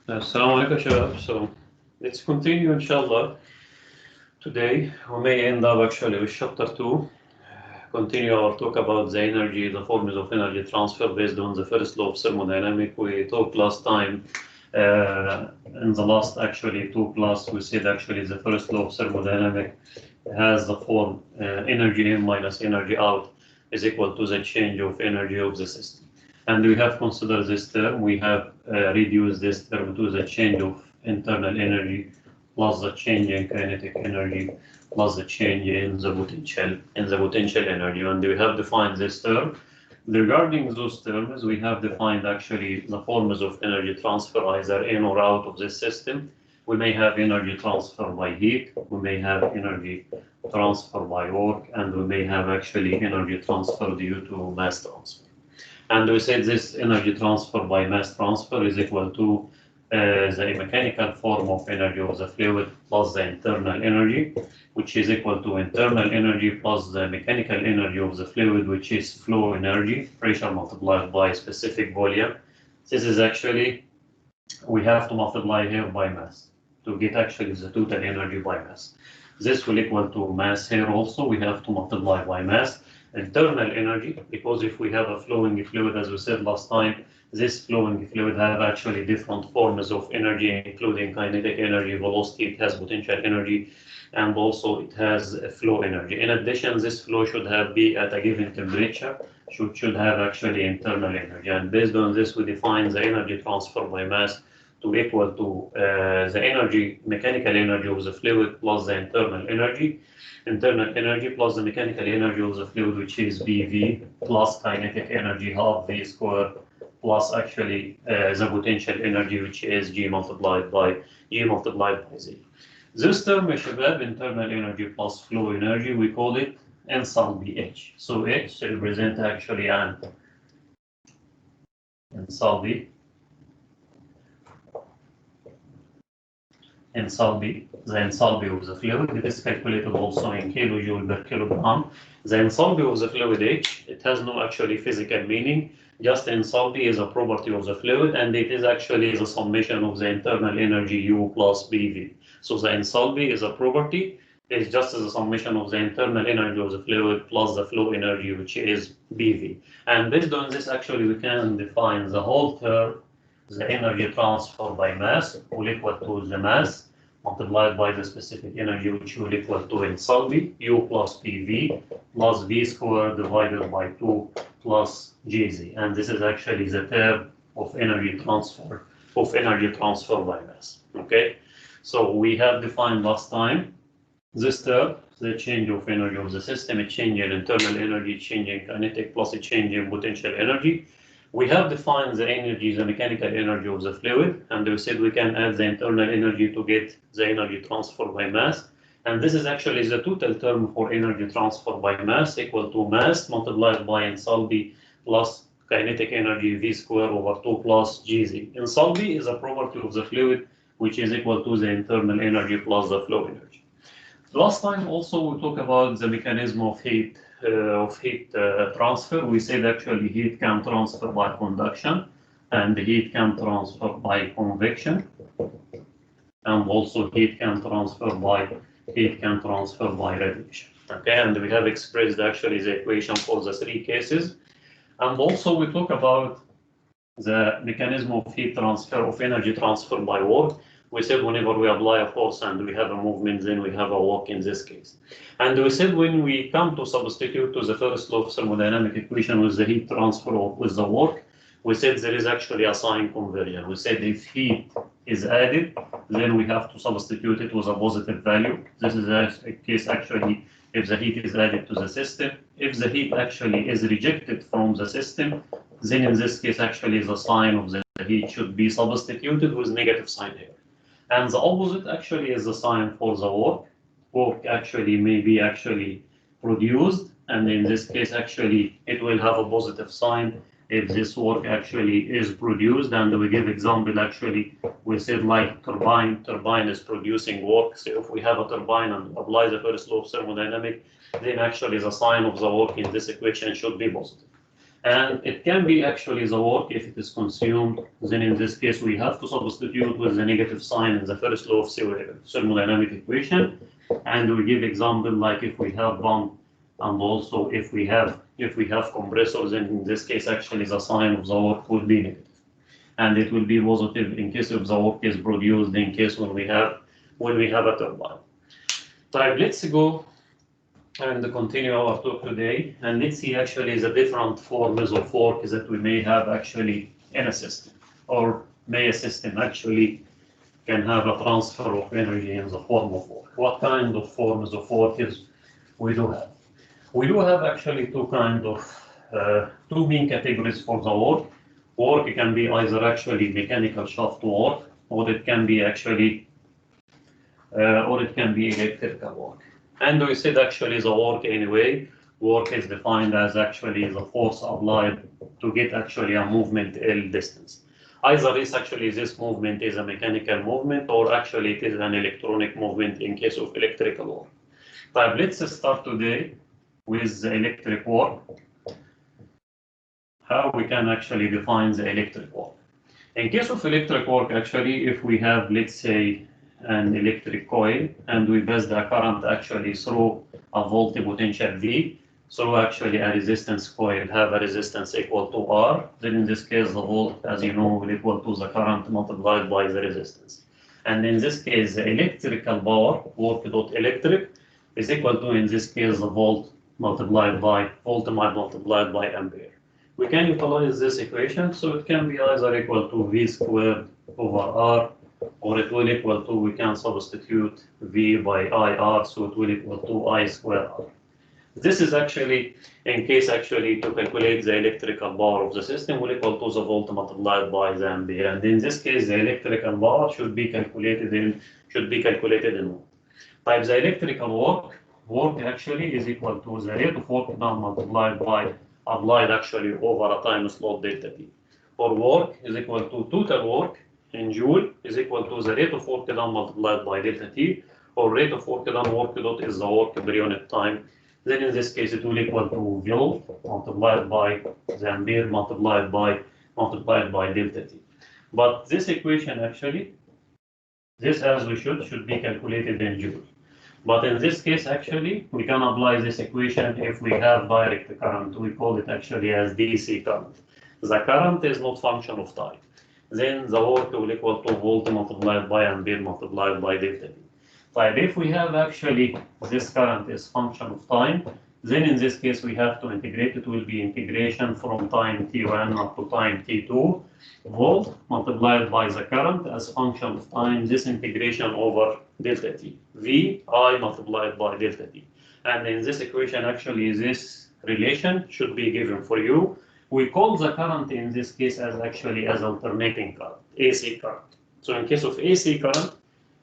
Assalamu alaikum, Shabab. So let's continue, inshallah. Today we may end up actually with chapter 2. Continue our talk about the energy, the forms of energy transfer based on the first law of thermodynamics. We talked last time, in the last actually 2 class, we said actually the first law of thermodynamics has the form energy in minus energy out is equal to the change of energy of the system. And we have considered this term, we have reduced this term to the change of internal energy plus the change in kinetic energy plus the change in the potential energy. And we have defined this term. Regarding those terms, we have defined actually the forms of energy transfer either in or out of this system. We may have energy transfer by heat, we may have energy transfer by work, and we may have actually energy transfer due to mass transfer. And we said this energy transfer by mass transfer is equal to the mechanical form of energy of the fluid plus the internal energy, which is equal to internal energy plus the mechanical energy of the fluid, which is flow energy, pressure multiplied by specific volume. This is actually, we have to multiply here by mass to get actually the total energy by mass. This will equal to mass here also, we have to multiply by mass. Internal energy, because if we have a flowing fluid, as we said last time, this flowing fluid have actually different forms of energy, including kinetic energy, velocity, it has potential energy, and also it has flow energy. In addition, this flow should be at a given temperature, should have actually internal energy. And based on this, we define the energy transfer by mass to equal to the mechanical energy of the fluid plus the internal energy plus the mechanical energy of the fluid, which is BV, plus kinetic energy half V squared, plus actually the potential energy, which is G multiplied by Z. This term, Shabab, internal energy plus flow energy, we call it enthalpy H. So H represents actually an enthalpy, the enthalpy of the fluid. It is calculated also in kilojoule per kilogram. The enthalpy of the fluid H, it has no actually physical meaning. Just enthalpy is a property of the fluid, and it is actually the summation of the internal energy U plus BV. So the enthalpy is a property, it's just as a summation of the internal energy of the fluid plus the flow energy, which is BV. And based on this, actually, we can define the whole term, the energy transfer by mass will equal to the mass multiplied by the specific energy, which will equal to enthalpy, U plus PV plus V squared divided by 2 plus Gz. And this is actually the term of energy transfer by mass. Okay, so we have defined last time this term, the change of energy of the system, a change in internal energy, change in kinetic plus a change in potential energy. We have defined the energy, the mechanical energy of the fluid, and we said we can add the internal energy to get the energy transfer by mass. And this is actually the total term for energy transfer by mass equal to mass multiplied by enthalpy plus kinetic energy V squared over 2 plus Gz. Enthalpy is a property of the fluid, which is equal to the internal energy plus the flow energy. Last time also we talked about the mechanism of heat transfer. We said actually heat can transfer by conduction, and heat can transfer by convection, and also heat can transfer by radiation. Okay, and we have expressed actually the equation for the 3 cases. And also we talk about the mechanism of heat transfer, of energy transfer by work. We said whenever we apply a force and we have a movement, then we have a work in this case. And we said when we come to substitute to the first law of thermodynamic equation with the heat transfer or with the work, we said there is actually a sign conversion. We said if heat is added, then we have to substitute it with a positive value. This is a case actually if the heat is added to the system. If the heat actually is rejected from the system, then in this case actually the sign of the heat should be substituted with negative sign here. And the opposite actually is the sign for the work. Work actually may be actually produced, and in this case actually it will have a positive sign if this work actually is produced. And we give example actually, we said like turbine is producing work. So if we have a turbine and apply the first law of thermodynamics, then actually the sign of the work in this equation should be positive. And it can be actually the work if it is consumed. Then in this case, we have to substitute with the negative sign in the first law of thermodynamic equation. And we give example like if we have pump, and also if we have compressors, then in this case actually the sign of the work will be negative. And it will be positive in case of the work is produced in case when we have a turbine. Right, let's go and continue our talk today, and let's see actually the different forms of work that we may have actually in a system, or may a system actually can have a transfer of energy in the form of work. What kind of forms of work is we do have? We do have actually two main categories for the work. Work can be either actually mechanical shaft work, or it can be actually electrical work. And we said actually the work anyway, work is defined as actually the force applied to get actually a movement L distance. Either this movement is a mechanical movement, or actually it is an electronic movement in case of electrical work. But let's start today with the electric work. How we can actually define the electric work. In case of electric work, actually, if we have, let's say, an electric coil, and we pass the current actually through a voltage potential V, so actually a resistance coil have a resistance equal to R, then in this case the volt, as you know, will equal to the current multiplied by the resistance. And in this case, the electrical power, work dot electric, is equal to, in this case, the volt multiplied by ampere. We can utilize this equation, so it can be either equal to V squared over R, or it will equal to, we can substitute V by IR, so it will equal to I squared R. This is actually, in case actually to calculate the electrical power of the system, will equal to the volt multiplied by the ampere. And in this case, the electrical power should be calculated in watt. Type the electrical work actually is equal to the rate of work done multiplied by applied actually over a time slot delta T. For work is equal to total work in joule is equal to the rate of work done multiplied by delta T, or rate of work done work dot is the work per unit time. Then in this case it will equal to volt multiplied by the ampere multiplied by delta T. But this equation actually, this as we should be calculated in joule. But in this case, actually, we can apply this equation if we have direct current. We call it actually as DC current. The current is not function of time. Then the work will equal to volt multiplied by ampere multiplied by delta T. But if we have actually this current is function of time, then in this case we have to integrate. It will be integration from time t1 up to time t2, volt multiplied by the current as function of time, this integration over delta t, V I multiplied by delta t. And in this equation actually this relation should be given for you. We call the current in this case as actually as alternating current, AC current. So in case of AC current,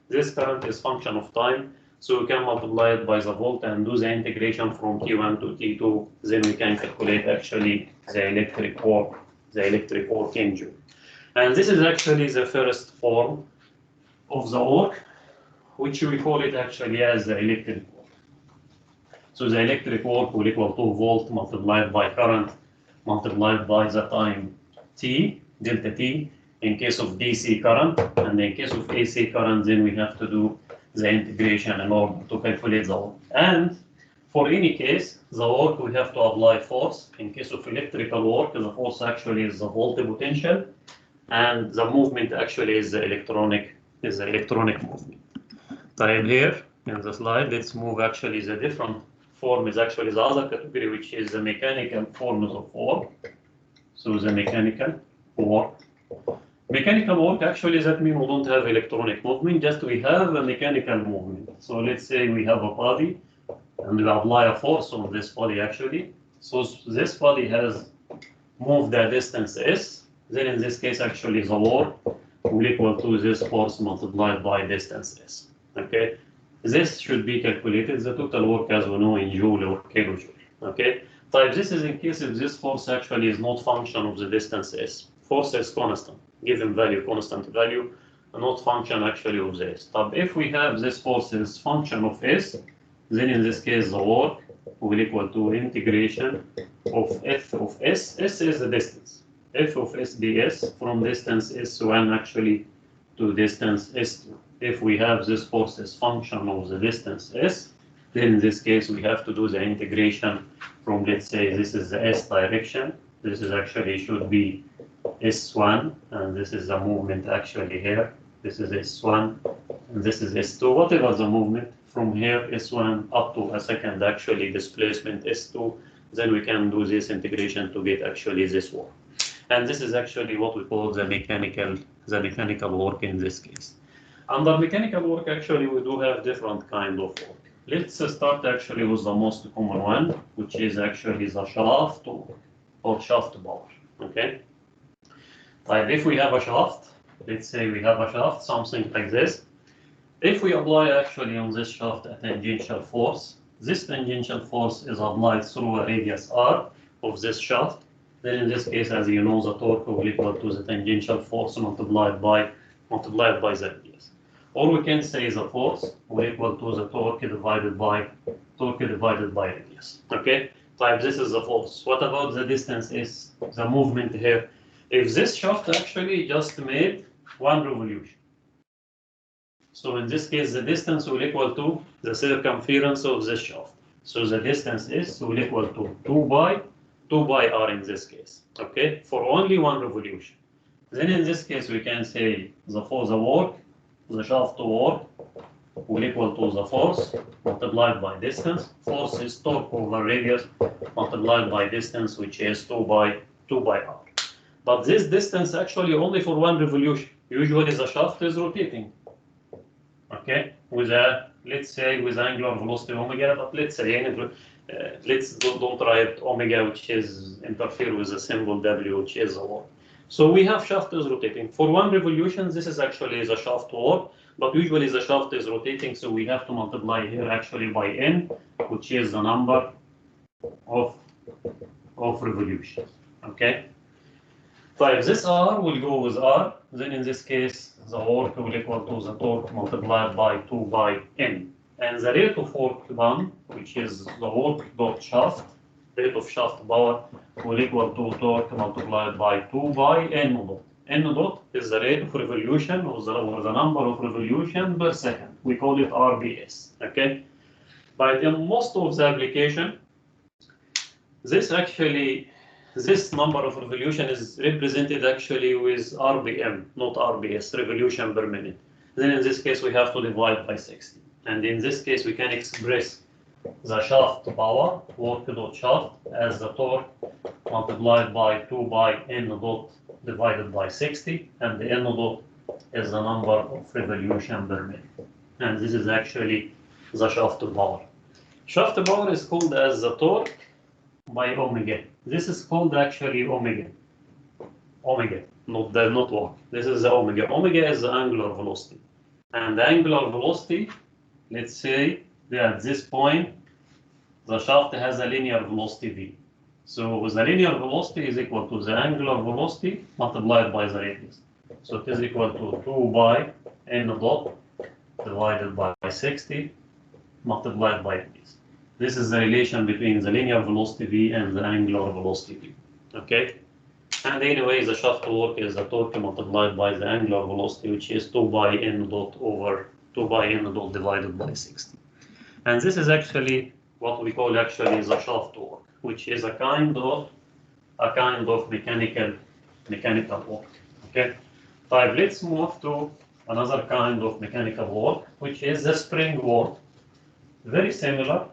this current is function of time, so we can multiply it by the volt and do the integration from T1 to T2. Then we can calculate actually the electric work in joule. And this is actually the first form of the work, which we call it actually as the electric work. So the electric work will equal to volt multiplied by current multiplied by the time T, delta T, in case of DC current, and in case of AC current, then we have to do the integration in order to calculate the work. And for any case, the work we have to apply force. In case of electrical work, the force actually is the voltage potential, and the movement actually is the electronic movement. Time here in the slide, let's move actually the different form is actually the other category, which is the mechanical forms of work. So the mechanical work. Mechanical work actually that means we don't have electronic movement, just we have a mechanical movement. So let's say we have a body and we apply a force on this body actually. So this body has moved the distance S, then in this case actually the work will equal to this force multiplied by distance S. Okay, this should be calculated, the total work as we know in joule or kilojoule. Okay, so if this is in case if this force actually is not function of the distance S, force is constant, given value, constant value, not function actually of the S. But if we have this force is function of S, then in this case the work will equal to integration of f of s. S is the distance. F of s ds from distance s1 actually to distance s2. If we have this force as function of the distance s, then in this case we have to do the integration from, let's say, this is the s direction. This is actually should be s1, and this is the movement actually here. This is s1, and this is s2. Whatever the movement from here, s1 up to a second actually displacement s2, then we can do this integration to get actually this work. And this is actually what we call the mechanical work in this case. Under mechanical work, actually, we do have different kind of work. Let's start actually with the most common one, which is actually the shaft or shaft power. Okay. If we have a shaft, let's say we have a shaft, something like this. If we apply actually on this shaft a tangential force, this tangential force is applied through a radius r of this shaft. Then in this case, as you know, the torque will equal to the tangential force multiplied by the radius. Or we can say the force will equal to the torque divided by radius. Okay? This is the force. What about the distance is the movement here? If this shaft actually just made one revolution. So in this case, the distance will equal to the circumference of this shaft. So the distance is will equal to 2 by r in this case, okay, for only one revolution. Then in this case, we can say the shaft work will equal to the force multiplied by distance. Force is torque over radius multiplied by distance, which is 2 by r. But this distance actually only for one revolution. Usually the shaft is rotating, okay, with let's say with angular velocity omega, but let's say let's don't write omega, which is interfere with the symbol w, which is the work. So we have shaft is rotating. For one revolution, this is actually the shaft work, but usually the shaft is rotating, so we have to multiply here actually by n, which is the number of revolutions, okay? So if this r will go with r, then in this case, the work will equal to the torque multiplied by 2 by n. And the rate of work done, which is the work dot shaft, rate of shaft power, will equal to torque multiplied by 2 by n dot. N dot is the rate of revolution or the number of revolution per second. We call it RPS, okay? But in most of the application, this number of revolution is represented actually with RPM, not RPS, revolution per minute. Then in this case, we have to divide by 60. And in this case, we can express the shaft power, work dot shaft, as the torque multiplied by 2 by n dot divided by 60, and the n dot is the number of revolution per minute. And this is actually the shaft power. Shaft power is called as the torque by omega. This is called actually omega. Omega, not work. This is the omega. Omega is the angular velocity. And the angular velocity, let's say that at this point, the shaft has a linear velocity v. So the linear velocity is equal to the angular velocity multiplied by the radius. So it is equal to 2 by n dot divided by 60 multiplied by radius. This is the relation between the linear velocity v and the angular velocity v. Okay? And anyway, the shaft work is the torque multiplied by the angular velocity, which is 2 by n dot over 2 by n dot divided by 60. And this is actually what we call actually the shaft work, which is a kind of mechanical work. Okay. Let's move to another kind of mechanical work, which is the spring work. Very similar.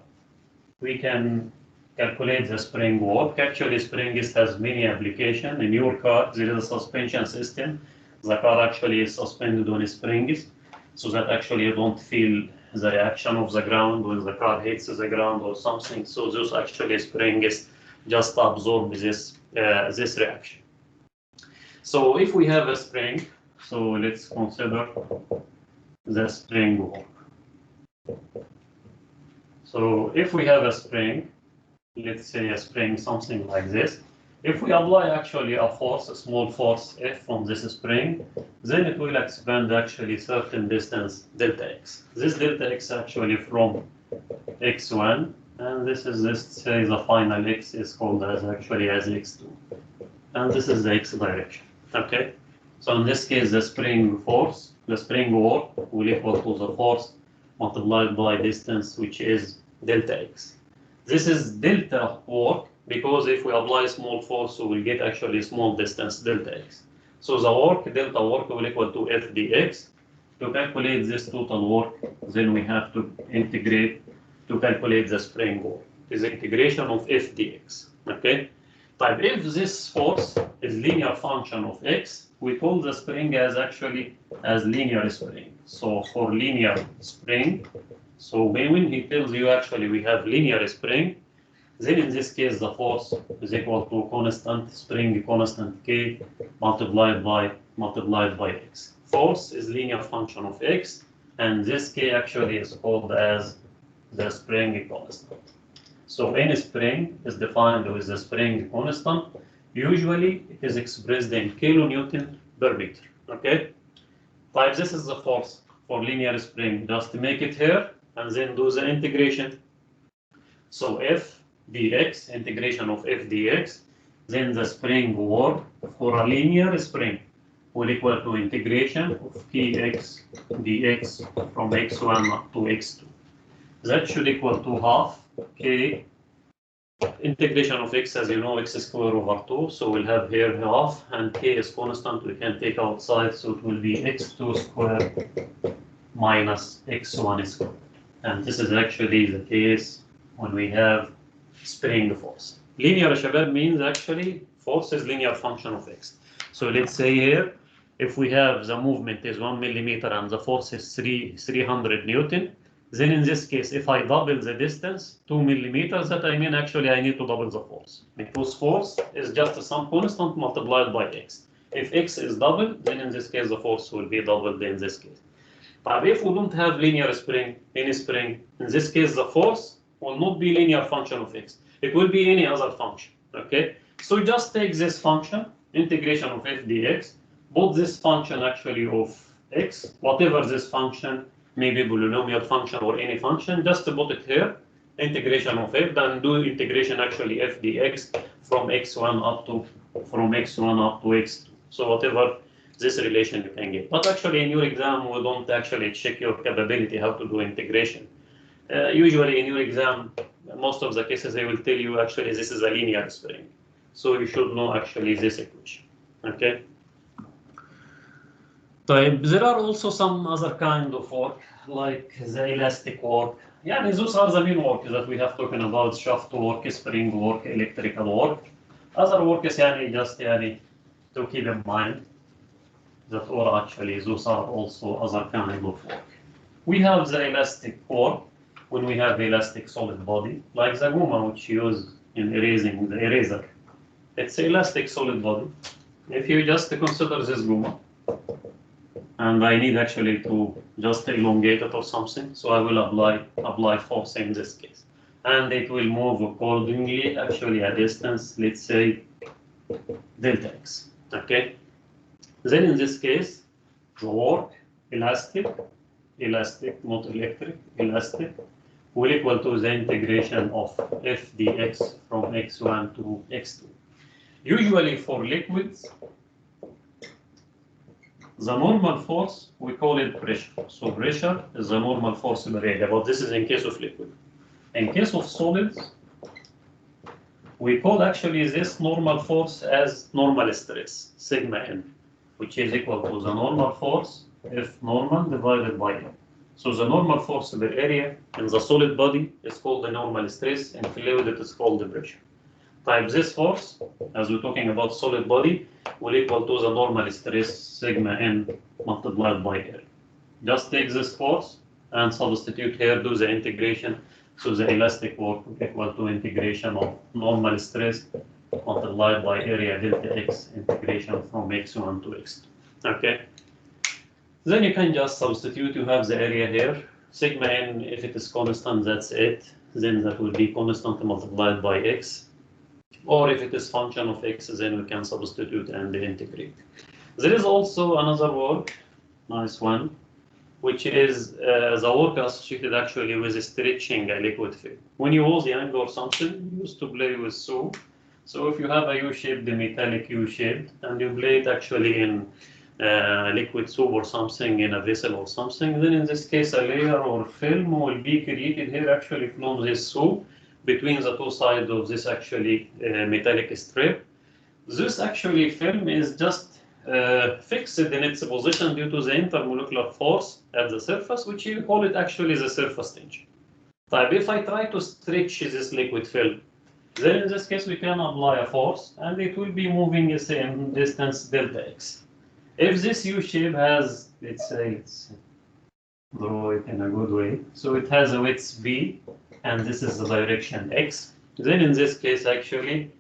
We can calculate the spring work. Actually, spring has many applications. In your car, there is a suspension system. The car actually is suspended on springs, so that actually you don't feel the reaction of the ground when the car hits the ground or something. So those actually springs just absorb this reaction. So if we have a spring, so let's consider the spring work. So if we have a spring, let's say a spring something like this, if we apply actually a force, a small force F from this spring, then it will expand actually certain distance delta x. This delta x actually from x1 And this is, let's say the final x is called as actually as x2. And this is the x direction, okay? So in this case, the spring force, the spring work will equal to the force multiplied by distance, which is delta x. This is delta work because if we apply small force, we will get actually small distance delta x. So the work, delta work will equal to f dx. To calculate this total work, then we have to integrate to calculate the spring work. It is integration of f dx, okay? But if this force is linear function of x, we call the spring as actually as linear spring. So for linear spring, so when he tells you actually we have linear spring, then in this case the force is equal to constant spring constant k multiplied by x. Force is linear function of x, and this k actually is called as the spring constant. So any spring is defined with the spring constant. Usually it is expressed in kilonewton per meter. Okay? But this is the force for linear spring. Just make it here and then do the integration. So f dx, integration of f dx, then the spring work for a linear spring will equal to integration of kx dx from x1 up to x2. That should equal to half k integration of x, as you know, x squared over 2. So we'll have here half, and k is constant. We can take outside, so it will be x2 squared minus x1 squared. And this is actually the case when we have spring force. Linear shabab means actually force is linear function of x. So let's say here, if we have the movement is 1 millimeter and the force is 300 Newton, then in this case, if I double the distance, 2 millimeters, that I mean actually I need to double the force. Because force is just some constant multiplied by x. If x is double, then in this case the force will be doubled in this case. But if we don't have linear spring, any spring, in this case the force will not be linear function of x. It will be any other function, okay? So just take this function, integration of f dx, put this function actually of x, whatever this function, maybe polynomial function or any function, just to put it here, integration of f, then do integration actually f dx from x1 up to x2. So whatever this relation you can get. But actually in your exam, we don't actually check your capability how to do integration. Usually in your exam, most of the cases they will tell you actually this is a linear spring. So you should know actually this equation, okay? There are also some other kind of work, like the elastic work. Yeah, those are the main work that we have talking about: shaft work, spring work, electrical work. Other work is just to keep in mind that, or actually those are also other kind of work. We have the elastic work when we have elastic solid body, like the goma which you use in erasing the eraser. It's elastic solid body. If you just consider this goma, and I need actually to just elongate it or something, so I will apply force in this case, and it will move accordingly actually a distance, let's say delta x, okay? Then in this case, the work elastic, not electric, elastic, will equal to the integration of f dx from x1 to x2. Usually for liquids, the normal force, we call it pressure. So pressure is the normal force per area, but this is in case of liquid. In case of solids, we call actually this normal force as normal stress, sigma n, which is equal to the normal force F normal divided by n. So the normal force per area in the solid body is called the normal stress, and fluid it is called the pressure. Type this force, as we're talking about solid body, will equal to the normal stress sigma n multiplied by area. Just take this force and substitute here, do the integration. So the elastic work will equal to integration of normal stress multiplied by area delta x, integration from x1 to x2. Okay. Then you can just substitute. You have the area here. Sigma n, if it is constant, that's it. Then that will be constant multiplied by x. Or if it is function of x, then we can substitute and integrate. There is also another work, nice one. which is the work associated actually with stretching a liquid film. When you was young or something, you used to play with soap. So if you have a U-shaped, metallic U-shaped, and you play it actually in liquid soap or something in a vessel or something, then in this case a layer or film will be created here actually from this soap between the two sides of this actually metallic strip. This actually film is just fixed in its position due to the intermolecular force at the surface, which you call it actually the surface tension. But if I try to stretch this liquid film, then in this case we can apply a force and it will be moving the same distance delta x. If this U shape has, let's say, let's draw it in a good way. So it has a width b and this is the direction x. Then in this case actually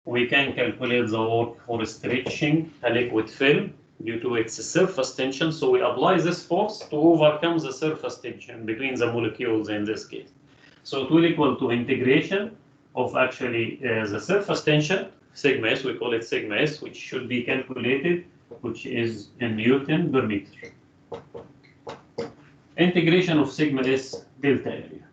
we can calculate the work for stretching a liquid film due to its surface tension. So we apply this force to overcome the surface tension between the molecules in this case. So it will equal to integration of actually the surface tension, sigma s, we call it sigma s, which should be calculated, which is in Newton per meter. Integration of sigma s delta area.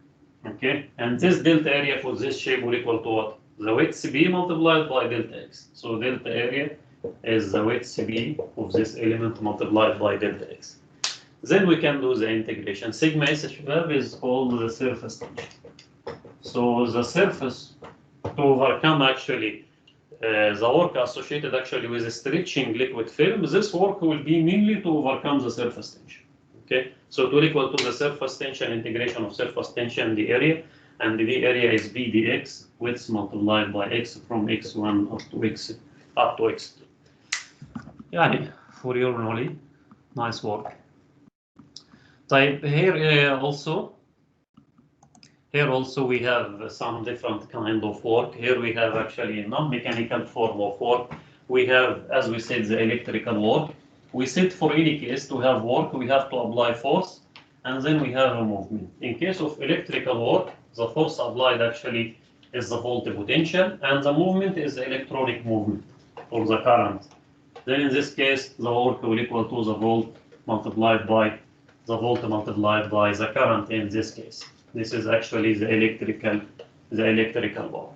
Okay, and this delta area for this shape will equal to what? The width b multiplied by delta x. So delta area is the width b of this element multiplied by delta x. Then we can do the integration. Sigma s is called the surface tension. So the surface to overcome actually the work associated actually with stretching liquid film, this work will be mainly to overcome the surface tension. Okay, so it will equal to the surface tension integration of surface tension the area, and the area is b dx, width multiplied by x from x1 up to x2. Yani, for your knowledge, nice work. Type here also we have some different kind of work. Here we have actually a non-mechanical form of work. We have, as we said, the electrical work. We said for any case to have work, we have to apply force, and then we have a movement. In case of electrical work, the force applied actually is the volt potential, and the movement is the electronic movement or the current. Then in this case, the work will equal to the volt multiplied by the current in this case. This is actually the electrical work.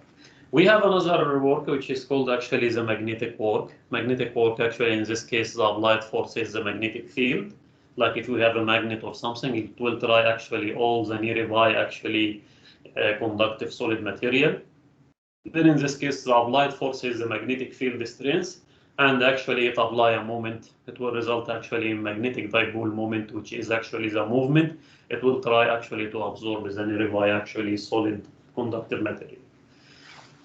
We have another work which is called actually the magnetic work. Magnetic work actually in this case the applied force is the magnetic field. Like if we have a magnet or something, it will try actually all the nearby actually conductive solid material. Then in this case the applied force is the magnetic field strength, and actually it apply a moment. It will result actually in magnetic dipole moment, which is actually the movement. It will try actually to absorb the nearby actually solid conductive material.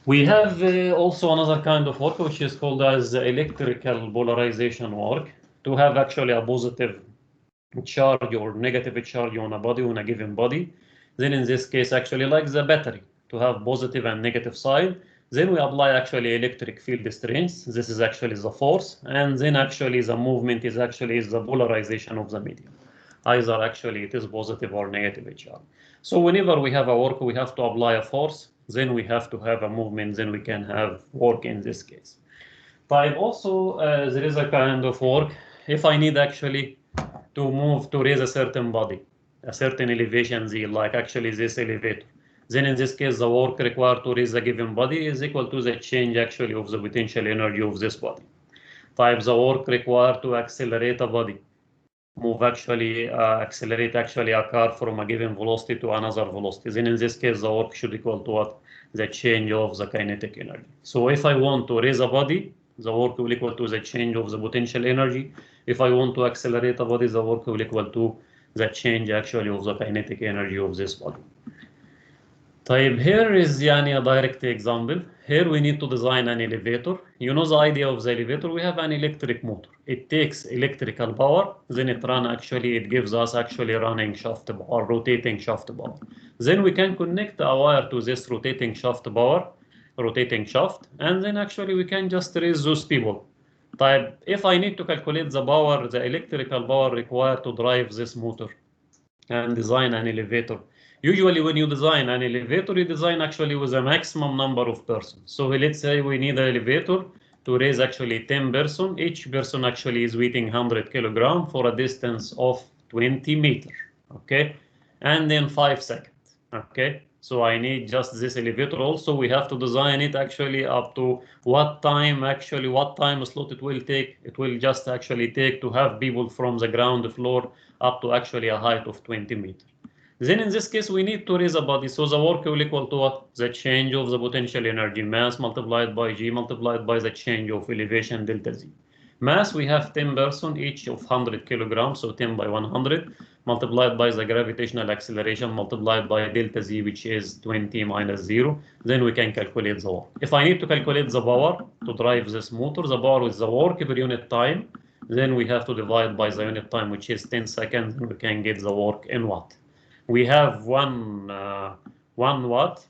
We have also another kind of work which is called as the electrical polarization work, to have actually a positive charge or negative charge on a body, on a given body. Then in this case actually like the battery, to have positive and negative side. Then we apply actually electric field strength. This is actually the force, and then actually the movement is actually the polarization of the medium. Either actually it is positive or negative charge. So whenever we have a work, we have to apply a force, then we have to have a movement, then we can have work in this case. But also there is a kind of work, if I need actually to move to raise a certain body, a certain elevation z, like actually this elevator. Then in this case, the work required to raise a given body is equal to the change actually of the potential energy of this body. Type the work required to accelerate a body, move actually, accelerate actually a car from a given velocity to another velocity. Then in this case, the work should equal to what? The change of the kinetic energy. So if I want to raise a body, the work will equal to the change of the potential energy. If I want to accelerate a body, the work will equal to the change actually of the kinetic energy of this body. طيب, here is a direct example. Here we need to design an elevator. You know the idea of the elevator, we have an electric motor. It takes electrical power, then it gives us actually running shaft or rotating shaft power. Then we can connect a wire to this rotating shaft, and then actually we can just raise those people. طيب, if I need to calculate the power, the electrical power required to drive this motor and design an elevator. Usually when you design an elevator, you design actually with a maximum number of persons. So let's say we need an elevator to raise actually 10 persons. Each person actually is weighing 100 kilograms for a distance of 20 meters, okay, and in 5 seconds, okay. So I need just this elevator also. We have to design it actually up to what time slot it will take. It will just actually take to have people from the ground floor up to actually a height of 20 meters. Then in this case, we need to raise a body. So the work will equal to what? The change of the potential energy mass multiplied by G multiplied by the change of elevation delta Z. Mass, we have 10 person each of 100 kilograms, so 10 by 100, multiplied by the gravitational acceleration multiplied by delta Z, which is 20 minus 0. Then we can calculate the work. If I need to calculate the power to drive this motor, the power is the work per unit time. Then we have to divide by the unit time, which is 10 seconds, and we can get the work in watt. We have 1 watt.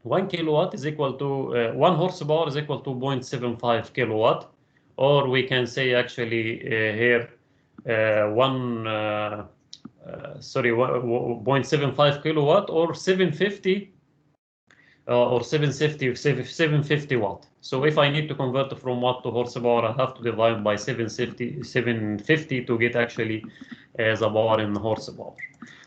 1 kilowatt is equal to 1 horsepower is equal to 0.75 kilowatt, or we can say actually here 0.75 kilowatt or 750 watt. So if I need to convert from watt to horsepower, I have to divide by 750 to get actually the power in horsepower.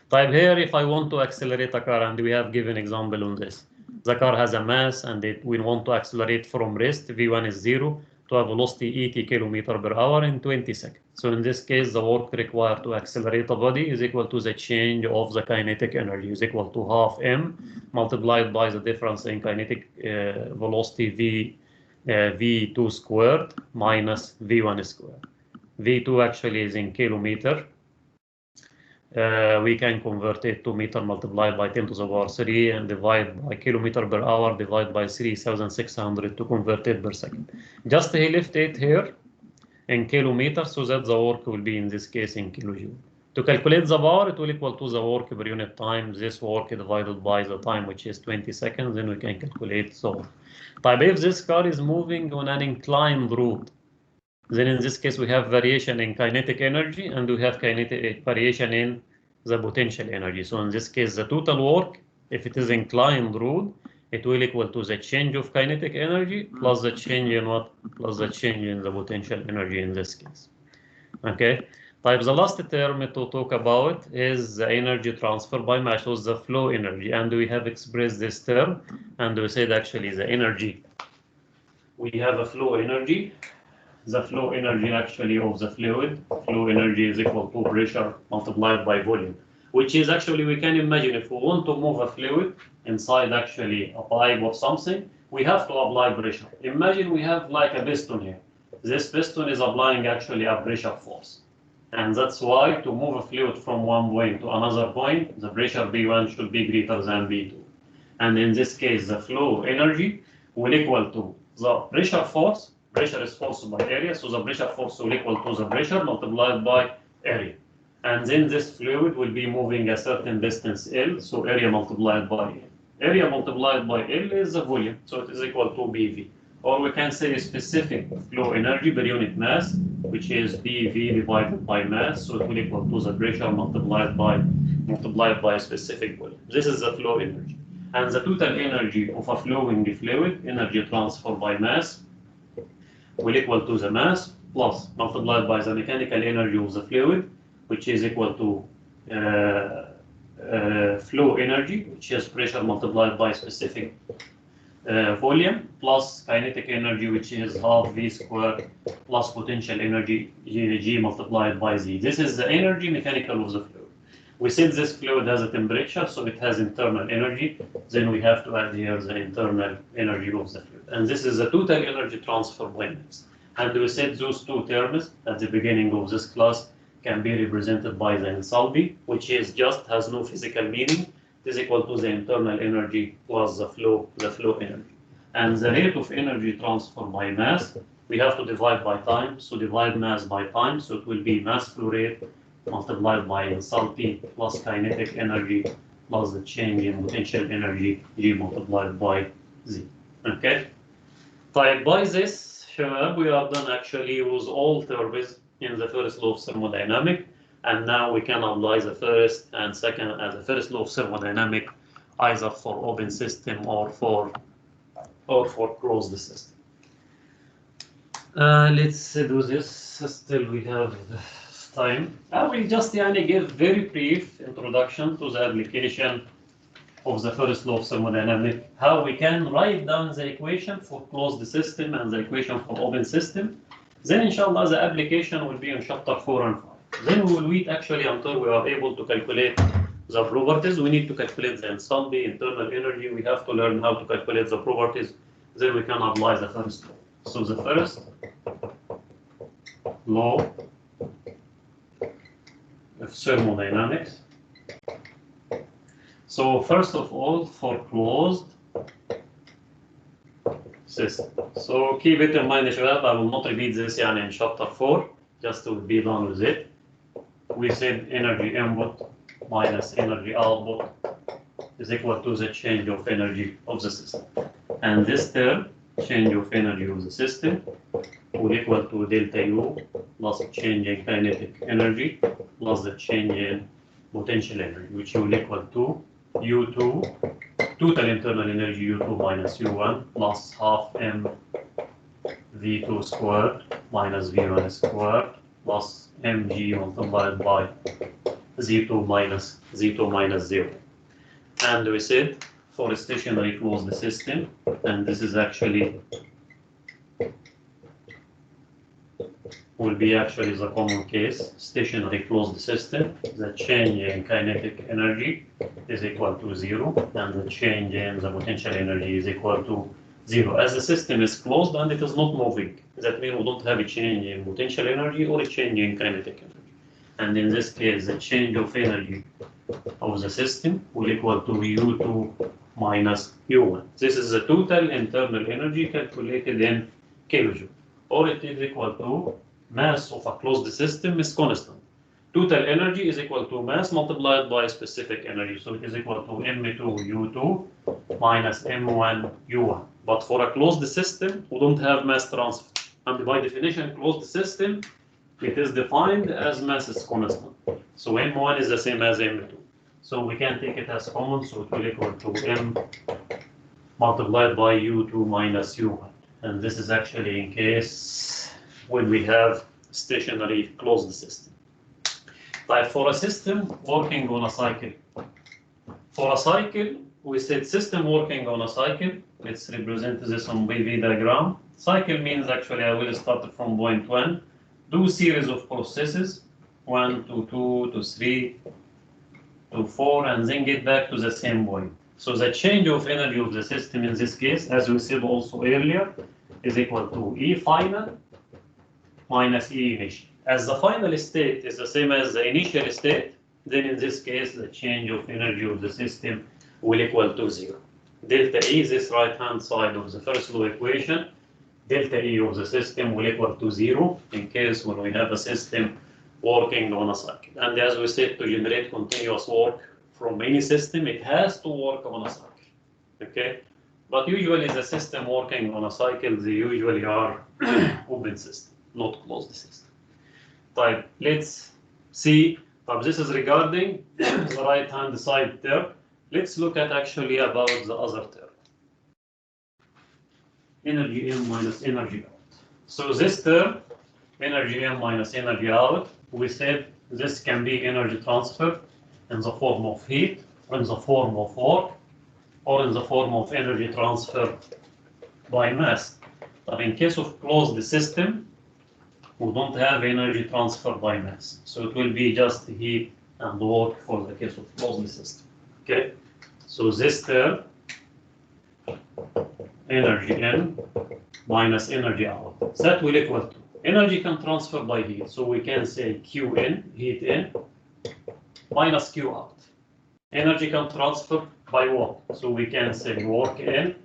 Type here, if I want to accelerate a car, and we have given example on this. The car has a mass, and we want to accelerate from rest. V1 is 0 to a velocity 80 km per hour in 20 seconds. So in this case, the work required to accelerate a body is equal to the change of the kinetic energy, is equal to half m multiplied by the difference in kinetic velocity v2 squared minus v1 squared. V2 actually is in kilometer. We can convert it to meter multiplied by 10 to the power 3 and divide by kilometer per hour, divide by 3,600 to convert it per second. Just he left it here in kilometers, so that the work will be in this case in kilojoule. To calculate the power, it will equal to the work per unit time, this work divided by the time, which is 20 seconds, then we can calculate the work. But if this car is moving on an inclined route, then in this case we have variation in kinetic energy and we have kinetic variation in the potential energy. So in this case, the total work, if it is inclined route, it will equal to the change of kinetic energy plus the change in what? Plus the change in the potential energy in this case. Okay. Type the last term to talk about is the energy transfer by mass, so the flow energy, and we have expressed this term, and we said actually the energy. We have a flow energy. The flow energy actually of the fluid, flow energy is equal to pressure multiplied by volume, which is actually, we can imagine if we want to move a fluid inside actually a pipe or something, we have to apply pressure. Imagine we have like a piston here. This piston is applying actually a pressure force. And that's why to move a fluid from one point to another point, the pressure V1 should be greater than V2. And in this case, the flow energy will equal to the pressure force. Pressure is force by area, so the pressure force will equal to the pressure multiplied by area. And then this fluid will be moving a certain distance L, so area multiplied by L. Area multiplied by L is the volume, so it is equal to BV. Or we can say specific flow energy per unit mass, which is BV divided by mass, so it will equal to the pressure multiplied by a specific volume. This is the flow energy. And the total energy of a flowing fluid, energy transfer by mass, will equal to the mass plus multiplied by the mechanical energy of the fluid, which is equal to flow energy, which is pressure multiplied by specific volume, plus kinetic energy, which is half V squared, plus potential energy G multiplied by Z. This is the energy mechanical of the fluid. We said this fluid has a temperature, so it has internal energy. Then we have to add here the internal energy of the fluid. And this is the total energy transfer by mass. And we said those two terms at the beginning of this class can be represented by the enthalpy, which is just has no physical meaning. It is equal to the internal energy plus the flow energy. And the rate of energy transfer by mass, we have to divide by time. So divide mass by time, so it will be mass flow rate multiplied by enthalpy plus kinetic energy plus the change in potential energy G multiplied by Z. Okay? By this, we are done actually with all theories in the first law of thermodynamics, and now we can apply the first and second and the first law of thermodynamics either for open system or for closed system. Let's do this. Still we have time. I will just give very brief introduction to the application of the first law of thermodynamics, how we can write down the equation for closed system and the equation for open system. Then inshallah the application will be in chapter 4 and 5. Then we will wait actually until we are able to calculate the properties. We need to calculate the enthalpy, internal energy. We have to learn how to calculate the properties. Then we can apply the first law. So the first law of thermodynamics. So first of all, for closed system. So keep it in mind, I will not repeat this in chapter 4, just to be done with it. We said energy input minus energy output is equal to the change of energy of the system. And this term, change of energy of the system, will equal to delta U plus change in kinetic energy plus the change in potential energy, which will equal to U2, total internal energy U2 minus U1 plus half M V2 squared minus V1 squared plus mg multiplied by Z2 minus 0. And we said for a stationary closed system, and this is actually will be actually the common case, stationary closed system, the change in kinetic energy is equal to 0, and the change in the potential energy is equal to 0. As the system is closed and it is not moving, that means we don't have a change in potential energy or a change in kinetic energy. And in this case, the change of energy of the system will equal to U2 minus U1. This is the total internal energy calculated in kilojoule, or it is equal to mass of a closed system is constant. Total energy is equal to mass multiplied by specific energy. So it is equal to M2U2 minus M1 U1. But for a closed system, we don't have mass transfer. And by definition, closed system, it is defined as mass is constant. So M1 is the same as M2. So we can take it as common. So it will equal to M multiplied by U2 minus U1. And this is actually in case when we have stationary closed system. But for a system working on a cycle, for a cycle, we said system working on a cycle. Let's represent this on PV diagram. Cycle means actually I will start from point 1, do series of processes, 1 to 2 to 3 to 4, and then get back to the same point. So the change of energy of the system in this case, as we said also earlier, is equal to E final minus E initial. As the final state is the same as the initial state, then in this case the change of energy of the system will equal to 0. Delta E is this right hand side of the first law equation. Delta E of the system will equal to 0 in case when we have a system working on a cycle. And as we said, to generate continuous work from any system, it has to work on a cycle. Okay? But usually the system working on a cycle, they usually are open system, not closed system. Type, let's see. This is regarding the right hand side term. Let's look at actually about the other term. Energy in minus energy out. So this term, energy in minus energy out, we said this can be energy transfer in the form of heat, in the form of work, or in the form of energy transfer by mass. But in case of closed system, we don't have energy transfer by mass. So it will be just heat and work for the case of closed system. Okay? So this term, energy in minus energy out, that will equal to energy can transfer by heat. So we can say Q in, heat in, minus Q out. Energy can transfer by work. So we can say work in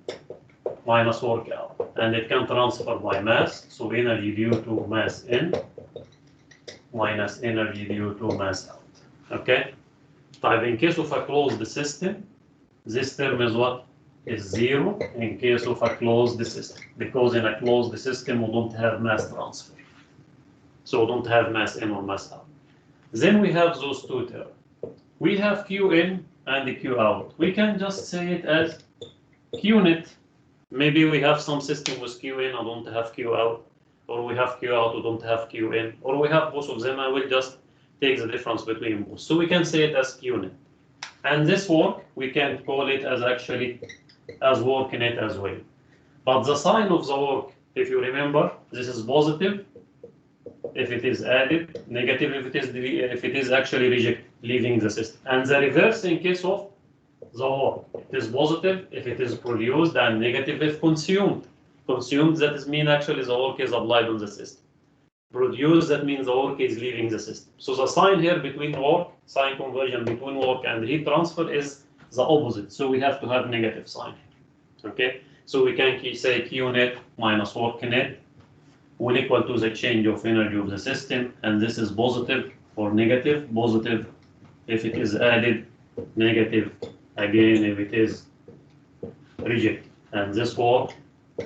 minus work out. And it can transfer by mass. So energy due to mass in minus energy due to mass out. Okay? But in case of a closed system, this term is what? Is 0 in case of a closed system. Because in a closed system, we don't have mass transfer. So we don't have mass in or mass out. Then we have those two terms. We have Q in and Q out. We can just say it as Q net. Maybe we have some system with Q in, I don't have Q out. or we have Q out, we don't have Q in, or we have both of them, and we'll just take the difference between both. So we can say it as Q net. And this work, we can call it as actually as work net as well. But the sign of the work, if you remember, this is positive if it is added, negative if it is actually rejected, leaving the system. And the reverse in case of the work. It is positive if it is produced and negative if consumed. Consumed, that is mean actually the work is applied on the system. Produced, that means the work is leaving the system. So the sign here between work, sign conversion between work and heat transfer is the opposite. So we have to have negative sign. Okay, so we can say Q net minus work net will equal to the change of energy of the system, and this is positive or negative. Positive if it is added, negative again if it is rejected. And this work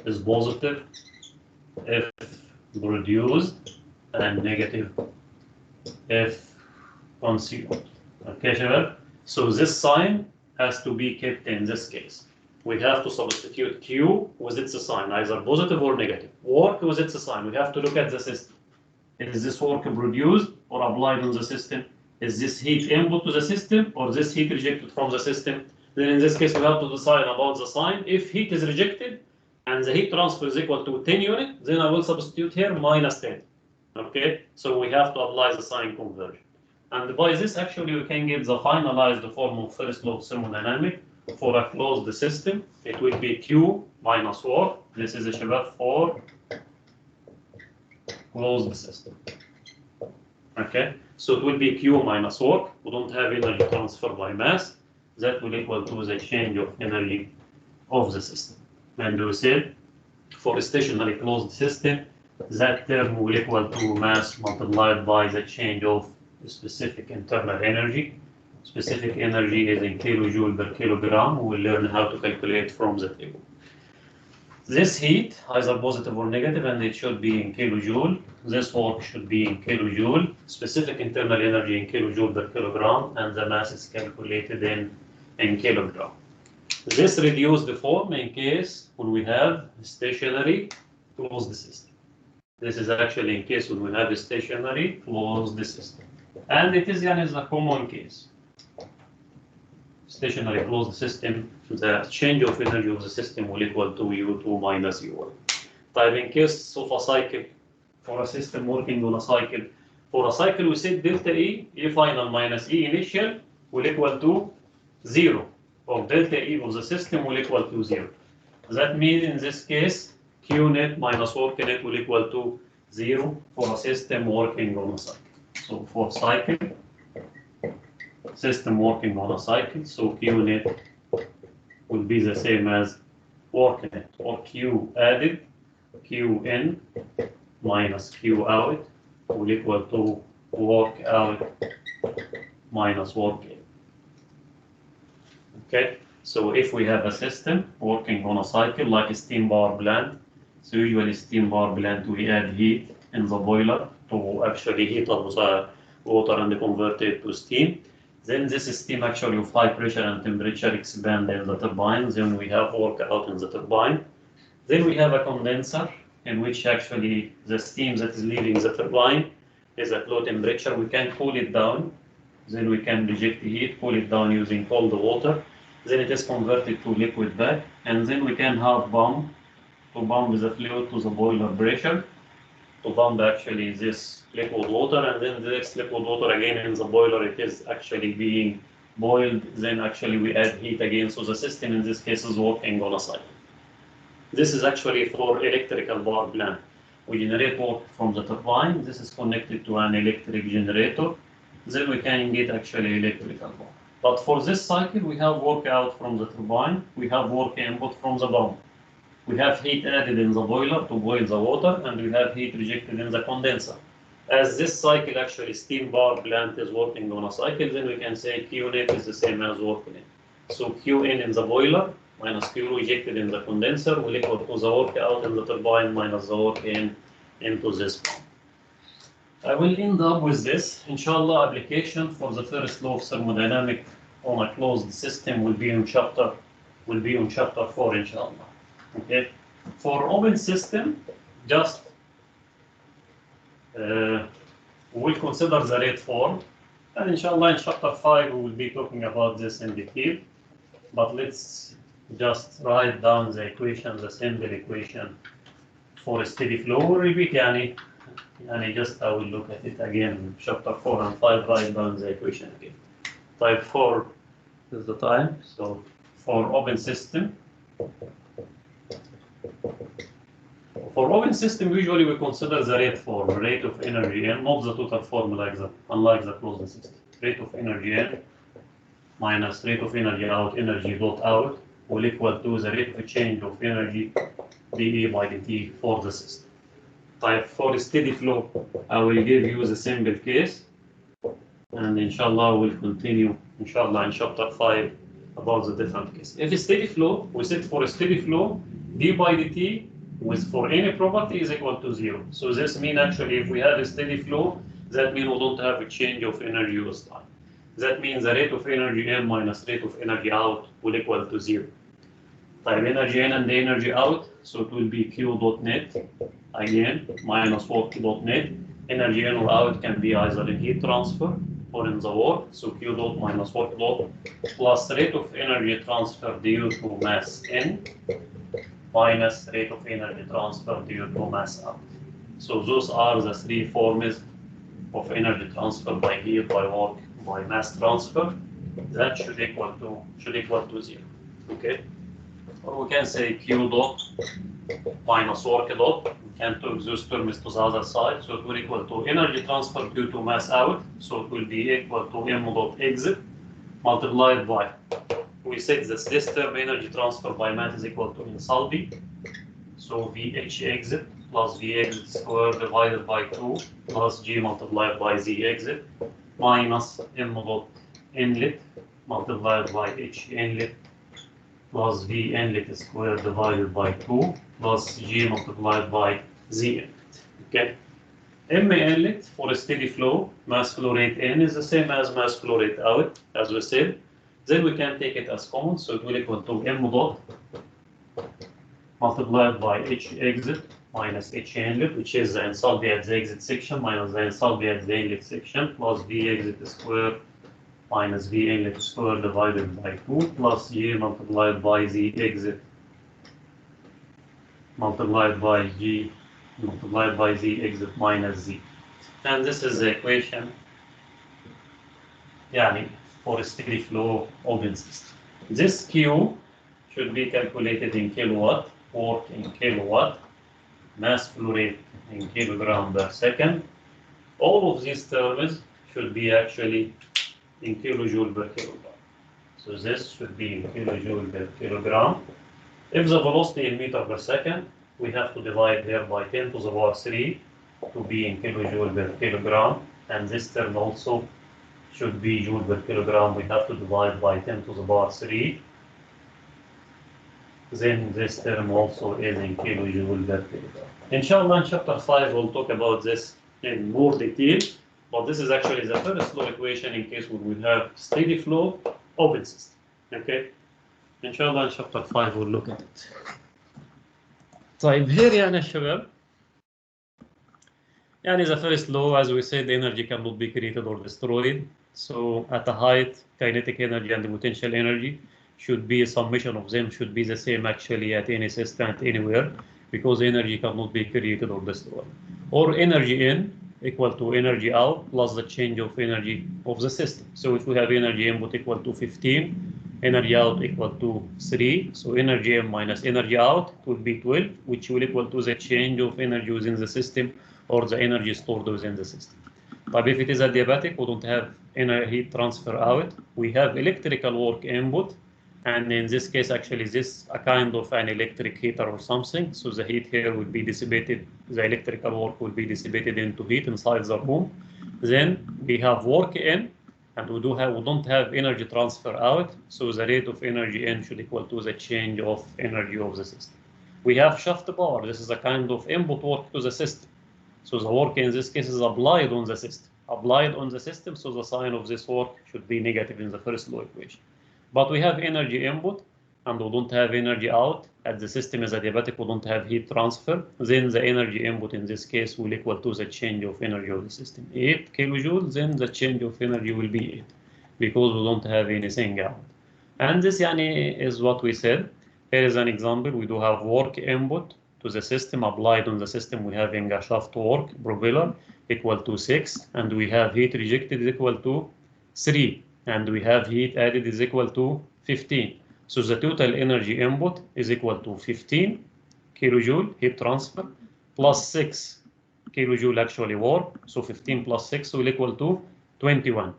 is positive if produced and negative if consumed. Okay, Shabab? So this sign has to be kept in this case. We have to substitute Q with its sign, either positive or negative. Work with its sign. We have to look at the system. Is this work produced or applied on the system? Is this heat input to the system or this heat rejected from the system? Then in this case, we have to decide about the sign. If heat is rejected and the heat transfer is equal to 10 units, then I will substitute here minus 10. Okay, so we have to apply the sign conversion. And by this, actually, we can get the finalized form of first law of thermodynamics. For a closed system, it will be Q minus work. This is a Shabab for closed system. Okay, so it will be Q minus work. We don't have energy transfer by mass. That will equal to the change of energy of the system. And we said for a stationary closed system, that term will equal to mass multiplied by the change of specific internal energy. Specific energy is in kilojoule per kilogram. We will learn how to calculate from the table. This heat, either positive or negative, and it should be in kilojoule. This work should be in kilojoule. Specific internal energy in kilojoule per kilogram, and the mass is calculated in kilogram. This reduced the form in case when we have stationary closed system. This is actually in case when we have a stationary closed system. And it is a common case. Stationary closed system, the change of energy of the system will equal to U2 minus U1. Type in case of a cycle, for a system working on a cycle. For a cycle, we said delta E, E final minus E initial will equal to 0. Or delta E of the system will equal to 0. That means in this case, Q net minus work net will equal to 0 for a system working on a cycle. So for cycle, system working on a cycle, so Q net will be the same as work net, or Q added, Q in minus Q out will equal to work out minus work in. Okay, so if we have a system working on a cycle like a steam power plant, so usually steam power plant we add heat in the boiler to actually heat up the water and convert it to steam. Then this steam actually of high pressure and temperature expand in the turbine. Then we have work out in the turbine. Then we have a condenser in which actually the steam that is leaving the turbine is at low temperature. We can cool it down. Then we can reject the heat, cool it down using cold water. Then it is converted to liquid back. And then we can have pump to pump the fluid to the boiler pressure, to pump actually this liquid water, and then this liquid water again in the boiler, it is actually being boiled. Then actually we add heat again, so the system in this case is working on a cycle. This is actually for electrical power plant. We generate work from the turbine. This is connected to an electric generator. Then we can get actually electrical power. But for this cycle, we have work out from the turbine. We have work input from the pump. We have heat added in the boiler to boil the water, and we have heat rejected in the condenser. As this cycle actually steam power plant is working on a cycle, then we can say Q net is the same as work net. So Q in the boiler minus Q rejected in the condenser will equal to the work out in the turbine minus the work in into this pump. I will end up with this. Inshallah, application for the first law of thermodynamics on a closed system will be on chapter 4, inshallah. Okay. For open system, just We will consider the rate form, and inshallah in chapter 5 we will be talking about this in detail. But let's just write down the equation, the simple equation for a steady flow. We'll repeat yani just I will look at it again. Chapter 4 and 5, write down the equation again. Type 4 is the time. So for open system. For open system, usually we consider the rate form, rate of energy n, not the total form like that, unlike the closed system. Rate of energy n minus rate of energy out, energy dot out, will equal to the rate of change of energy dE by dt for the system. Type for steady flow, I will give you the simple case, and inshallah we'll continue, inshallah, in chapter 5 about the different cases. If a steady flow, we said for a steady flow, d by dt with for any property is equal to 0. So this means actually if we have a steady flow, that means we don't have a change of energy with time. That means the rate of energy in minus rate of energy out will equal to 0. Type energy in and the energy out, so it will be Q dot net again minus work dot net. Energy in or out can be either in heat transfer or in the work, so Q dot minus work dot plus rate of energy transfer due to mass in minus rate of energy transfer due to mass out. So those are the three forms of energy transfer by heat, by work, by mass transfer. That should equal to 0. Okay. Or we can say Q dot minus work dot. We can take those terms to the other side. So it will equal to energy transfer due to mass out. So it will be equal to m dot exit multiplied by, we said that this term energy transfer by mass is equal to enthalpy. So VH exit plus V exit squared divided by 2 plus G multiplied by Z exit minus M dot inlet multiplied by H inlet plus V inlet squared divided by 2 plus G multiplied by Z inlet. Okay. M inlet for a steady flow, mass flow rate in is the same as mass flow rate out, as we said. Then we can take it as common, so it will equal to M dot multiplied by H exit minus H inlet, which is the enthalpy at the exit section minus the enthalpy at the inlet section, plus V exit squared minus V inlet squared divided by 2, plus G multiplied by Z exit multiplied by G multiplied by Z exit minus Z. And this is the equation for a steady flow open system. This Q should be calculated in kilowatt, work in kilowatt, mass flow rate in kilogram per second. All of these terms should be actually in kilojoule per kilogram. So this should be in kilojoule per kilogram. If the velocity in meter per second, we have to divide here by 10 to the power 3 to be in kilojoule per kilogram. And this term also should be joule per kilogram. We have to divide by 10 to the power 3. Then this term also is in kilojoule per kilogram. Inshallah, in chapter 5, we'll talk about this in more detail. But this is actually the first law equation in case we will have steady flow open system. Okay. Inshallah, in chapter 5, we'll look at it. طيب here يعني الشباب. يعني the first law, as we said, energy cannot be created or destroyed. So at a height, kinetic energy and the potential energy should be a summation of them should be the same actually at any system anywhere, because energy cannot be created or destroyed. Or energy in equal to energy out plus the change of energy of the system. So if we have energy input equal to 15, energy out equal to 3, so energy in minus energy out would be 12, which will equal to the change of energy within the system or the energy stored within the system. But if it is adiabatic, we don't have any heat transfer out. We have electrical work input, and in this case, actually, this a kind of an electric heater or something. So the heat here will be dissipated. The electrical work will be dissipated into heat inside the room. Then we have work in, and we don't have energy transfer out. So the rate of energy in should equal to the change of energy of the system. We have shaft power. This is a kind of input work to the system. So the work in this case is applied on the system. Applied on the system, so the sign of this work should be negative in the first law equation. But we have energy input, and we don't have energy out, and the system is adiabatic, we don't have heat transfer, then the energy input in this case will equal to the change of energy of the system. 8 kilojoules, then the change of energy will be 8, because we don't have anything out. And this is what we said. Here is an example. We do have work input to the system applied on the system. We have a shaft work propeller equal to 6, and we have heat rejected is equal to 3, and we have heat added is equal to 15. So the total energy input is equal to 15 kilojoule heat transfer plus 6 kilojoule actually work. So 15 plus 6 will equal to 21.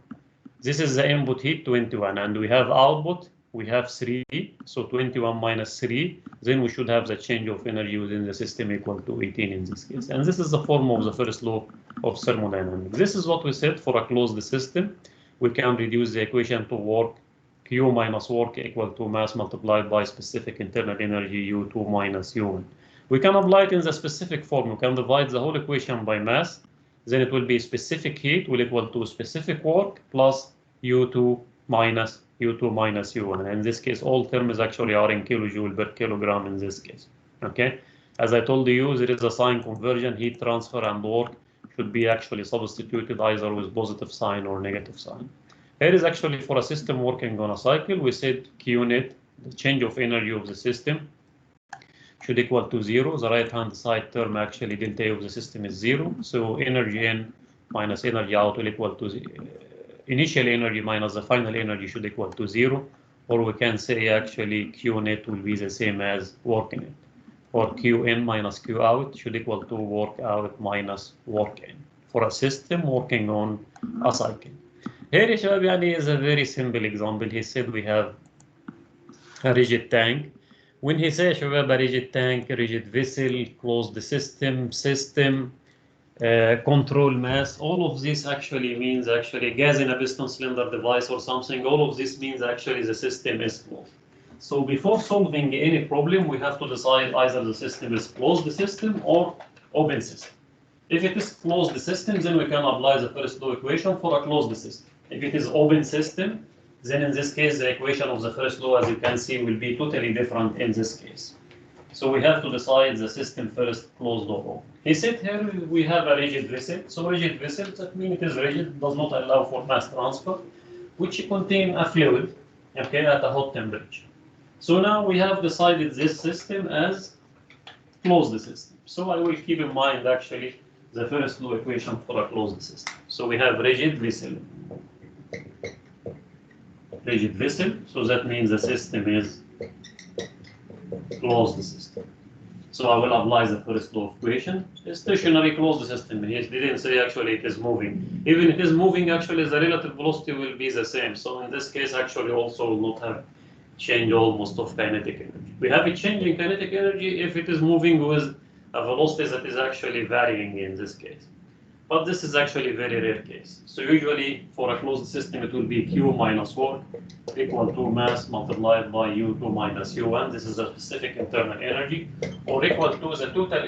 This is the input heat, 21, and we have output, we have 3, so 21 minus 3, then we should have the change of energy within the system equal to 18 in this case. And this is the form of the first law of thermodynamics. This is what we said for a closed system. We can reduce the equation to work Q minus work equal to mass multiplied by specific internal energy U2 minus U1. We can apply it in the specific form. We can divide the whole equation by mass. Then it will be specific heat will equal to specific work plus U2 minus U1. In this case, all terms actually are in kilojoule per kilogram in this case. Okay. As I told you, there is a sign conversion, heat transfer and work should be actually substituted either with positive sign or negative sign. Here is actually for a system working on a cycle. We said Q net, the change of energy of the system, should equal to 0. The right-hand side term actually delta A of the system is 0. So energy in minus energy out will equal to initial energy minus the final energy should equal to 0. Or we can say actually Q net will be the same as work net. Or Q in minus Q out should equal to work out minus work in for a system working on a cycle. Here is a very simple example. He said we have a rigid tank. When he says a rigid tank, rigid vessel, closed system, control mass, all of this actually means actually gas in a piston cylinder device or something. All of this means actually the system is closed. So before solving any problem, we have to decide either the system is closed system or open system. If it is closed system, then we can apply the first law equation for a closed system. If it is open system, then in this case, the equation of the first law, as you can see, will be totally different in this case. So we have to decide the system first, closed or open. He said here we have a rigid vessel. So rigid vessel, that means it is rigid, does not allow for mass transfer, which contain a fluid, okay, at a hot temperature. So now we have decided this system as closed system. So I will keep in mind actually the first law equation for a closed system. So we have rigid vessel. Rigid vessel, so that means the system is closed system. So I will apply the first law of equation. A stationary closed system. He didn't say actually it is moving. Even if it is moving, actually the relative velocity will be the same. So in this case, actually also will not have change almost of kinetic energy. We have a change in kinetic energy if it is moving with a velocity that is actually varying in this case. But this is actually a very rare case. So usually for a closed system, it will be Q minus work equal to mass multiplied by U2 minus U1. This is a specific internal energy, or equal to the total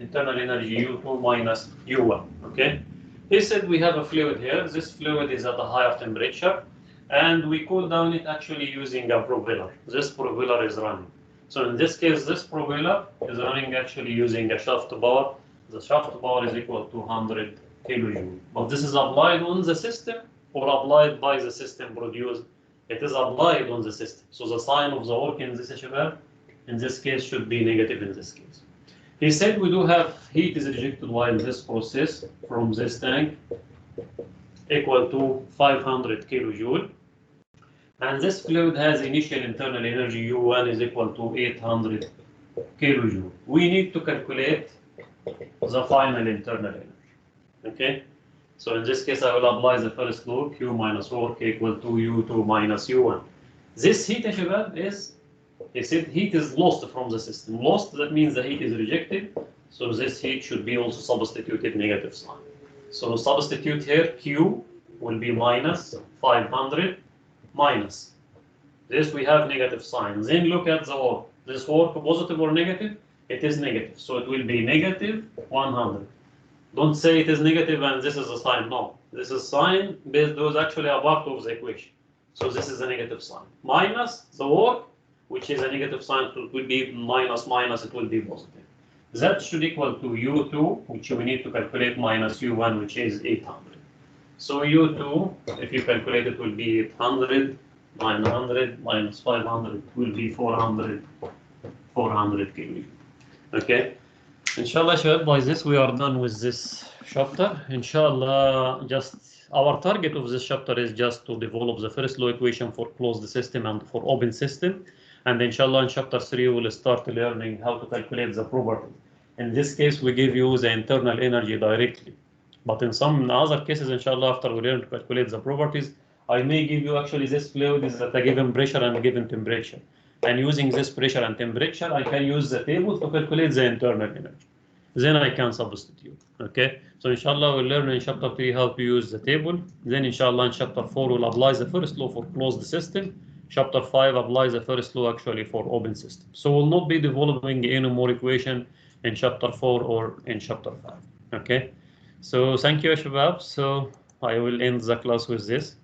internal energy U2 minus U1. Okay. He said we have a fluid here. This fluid is at a higher temperature, and we cool down it actually using a propeller. This propeller is running. So in this case, this propeller is running actually using a shaft power. The shaft power is equal to 100 kilojoule. But this is applied on the system or applied by the system produced. It is applied on the system. So the sign of the work in this case should be negative in this case. He said we do have heat is rejected while this process from this tank equal to 500 kilojoule. And this fluid has initial internal energy U1 is equal to 800 kilojoule. We need to calculate the final internal energy. Okay, so in this case I will apply the first law, Q minus work equal to U2 minus U1. This heat is, he said heat is lost from the system. Lost, that means the heat is rejected, so this heat should be also substituted negative sign. So substitute here, Q will be minus 500 minus. This we have negative sign. Then look at the work. This work positive or negative? It is negative, so it will be negative 100. Don't say it is negative and this is a sign. No, this is sign based those actually a part of the equation. So this is a negative sign. Minus the work, which is a negative sign, so it will be minus minus, it will be positive. That should equal to U2, which we need to calculate, minus U1, which is 800. So U2, if you calculate it, will be 800, 900, minus 500, will be 400 kJ. Okay. Inshallah, shabab, by this we are done with this chapter. Inshallah, just our target of this chapter is just to develop the first law equation for closed system and for open system. And inshallah, in chapter 3, we will start learning how to calculate the property. In this case, we give you the internal energy directly. But in some other cases, inshallah, after we learn to calculate the properties, I may give you actually this fluid is at a given pressure and a given temperature. And using this pressure and temperature, I can use the table to calculate the internal energy. Then I can substitute. Okay. So inshallah, we'll learn in chapter 3 how to use the table. Then inshallah, in chapter 4, we'll apply the first law for closed system. Chapter 5 applies the first law actually for open system. So we'll not be developing any more equation in chapter 4 or in chapter 5. Okay. So thank you, Shabab. So I will end the class with this.